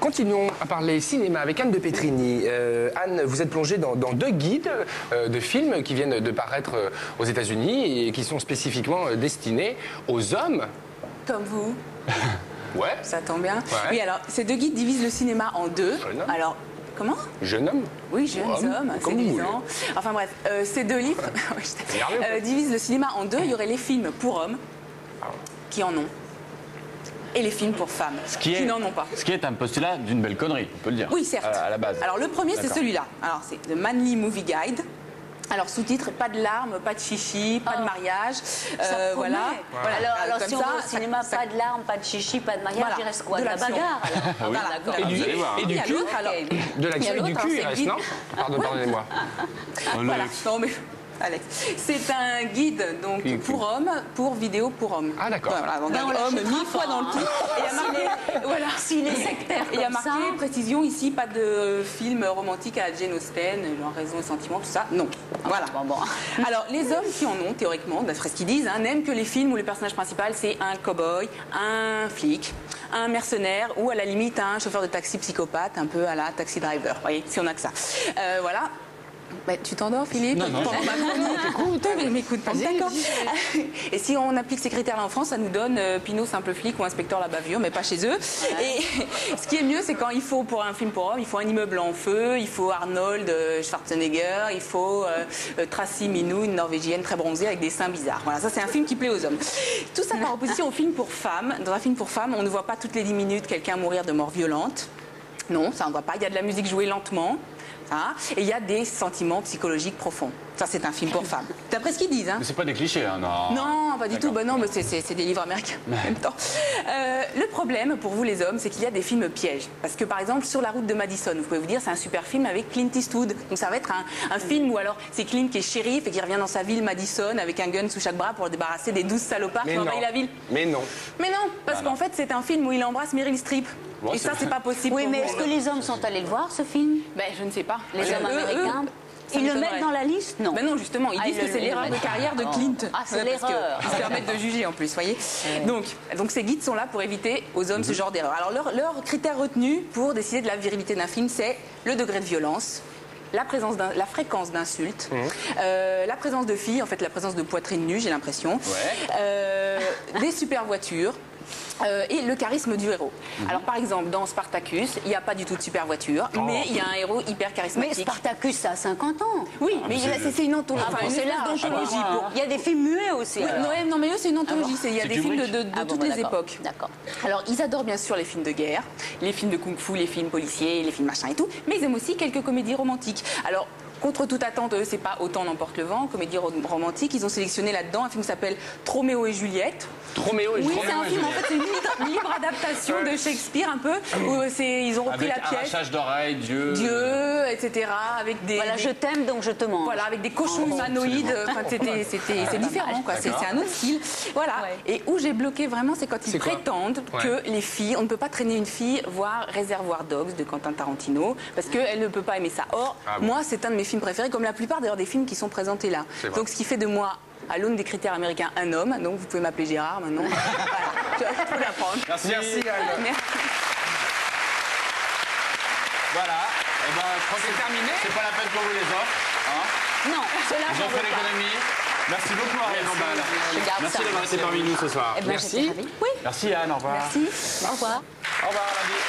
Continuons à parler cinéma avec Anne de Petrini. Anne, vous êtes plongée dans deux guides de films qui viennent de paraître aux États-Unis et qui sont spécifiquement destinés aux hommes. Comme vous. Ouais. Ça tombe bien. Ouais. Oui, alors, ces deux guides divisent le cinéma en deux. Jeune homme. Alors, comment? Jeune homme. Oui, jeunes hommes, comme vous séduisants. Enfin bref, ces deux livres divisent le cinéma en deux. Il y aurait les films pour hommes, qui en ont, et les films pour femmes, qui n'en ont pas. Ce qui est un postulat d'une belle connerie, on peut le dire. Oui, certes. À la base. Alors, le premier, c'est celui-là. Alors, c'est The Manly Movie Guide. Alors, sous-titre, pas de larmes, pas de chichi, pas de mariage. Voilà. Alors comme si on ça, va au cinéma, pas de larmes, pas de chichi, pas de mariage, Voilà. il reste quoi? De De la l'action. bagarre alors. Voilà. D'accord. Et du Il y a cul. l'autre, alors. De l'action et du l'autre, cul, il c'est reste, guide. non? Pardonnez-moi. Voilà. Non, mais Alex, c'est un guide donc pour hommes, pour vidéo pour hommes. Ah, d'accord. Voilà, donc Ben, on homme l'achètera 1000 fois pas, dans le hein. titre. Et il y a marqué, voilà. S'il est sectaire Et il y a comme marqué, ça. précision ici, pas de film romantique à Jane Austen, genre raison et sentiment, tout ça. Non. Voilà. Bon. Alors, les hommes qui en ont, théoriquement, d'après ce qu'ils disent, n'aiment que les films où le personnage principal, c'est un cow-boy, un flic, un mercenaire ou à la limite un chauffeur de taxi psychopathe, un peu à la Taxi Driver. Vous voyez, si on a que ça. Voilà. Bah, tu t'endors, Philippe? Non. Pendant ma chronique. Mais m'écoute pas. D'accord. Et si on applique ces critères-là en France, ça nous donne Pinot, simple flic ou inspecteur la bavure, mais pas chez eux. Et ce qui est mieux, c'est quand il faut, pour un film pour hommes, il faut un immeuble en feu, il faut Arnold Schwarzenegger, il faut Tracy Minou, une Norvégienne très bronzée avec des seins bizarres. Voilà, ça c'est un film qui plaît aux hommes. Tout ça par opposition au film pour femmes. Dans un film pour femmes, on ne voit pas toutes les 10 minutes quelqu'un mourir de mort violente. Non, ça on ne voit pas. Il y a de la musique jouée lentement. Et il y a des sentiments psychologiques profonds. Ça, c'est un film pour femmes. D'après ce qu'ils disent. Hein. Mais c'est pas des clichés, hein, non. Non, pas du tout. Ben non, mais c'est des livres américains en même temps. Le problème pour vous, les hommes, c'est qu'il y a des films pièges. Parce que, par exemple, Sur la route de Madison, vous pouvez vous dire, c'est un super film avec Clint Eastwood. Donc, ça va être un film où alors c'est Clint qui est shérif et qui revient dans sa ville Madison avec un gun sous chaque bras pour le débarrasser des 12 salopards qui envahissent la ville. Mais non. Mais non, parce qu'en fait, c'est un film où il embrasse Meryl Streep. Bon, et ça, c'est pas possible. Oui, pour mais vous, est-ce les que les hommes sont allés le voir, ce film? Ben, je ne sais pas. Les hommes américains? ça Ils le m'étonnerait. mettent dans la liste? Non. Ben non, justement, ils disent que c'est l'erreur de carrière de Clint. Ah, c'est Parce que l'erreur. Ils se permettent de juger en plus, vous voyez. Donc ces guides sont là pour éviter aux hommes ce genre d'erreur. Alors leur critère retenu pour décider de la virilité d'un film, c'est le degré de violence, la fréquence d'insultes, la présence de filles, en fait la présence de poitrine nue, j'ai l'impression, des super voitures. Et le charisme du héros. Alors par exemple, dans Spartacus, il n'y a pas du tout de super voiture, mais il y a un héros hyper Mais charismatique. Spartacus, ça a 50 ans. Oui, mais c'est une anthologie. Ah bon, Enfin, c'est une large. anthologie. Il y a des films muets aussi. Oui, alors. non, mais eux, c'est une anthologie. Il y a C'est des films Kubrick. de Ah bon, toutes les d'accord. époques. D'accord. Alors, ils adorent bien sûr les films de guerre, les films de kung-fu, les films policiers, les films machin et tout, mais ils aiment aussi quelques comédies romantiques. Alors, contre toute attente, eux, c'est pas Autant n'emporte le vent, comédie romantique. Ils ont sélectionné là-dedans un film qui s'appelle Troméo et Juliette. Troméo et Oui, Juliette. c'est un film, en fait, c'est une libre adaptation de Shakespeare un peu, où ils ont repris Avec la pièce. arrachage d'oreilles, Dieu. Dieu, etc. Avec des. Voilà, je t'aime donc je te mange. Voilà, avec des cochons humanoïdes. Enfin, c'est différent, quoi. C'est un autre style. Voilà. Et où j'ai bloqué vraiment, c'est quand ils quoi prétendent que les filles, on ne peut pas traîner une fille voir Réservoir Dogs de Quentin Tarantino, parce qu'elle ne peut pas aimer ça. Or, moi, c'est un de mes films préférés, comme la plupart d'ailleurs des films qui sont présentés là. Donc, ce qui fait de moi, à l'aune des critères américains, un homme. Donc, vous pouvez m'appeler Gérard maintenant. Voilà. Je peux l'apprendre. Merci, Anne. Merci. Voilà. Et ben, je crois que C'est terminé. c'est pas la peine qu'on vous les offre. Hein. Non, cela Ils ont fait l'économie. Merci beaucoup, Ariel Dombal. Merci d'avoir été parmi nous ce soir. Eh ben, Merci. j'étais ravie. Oui, Merci, Anne. Au revoir. merci. Au revoir. Au revoir, lundi.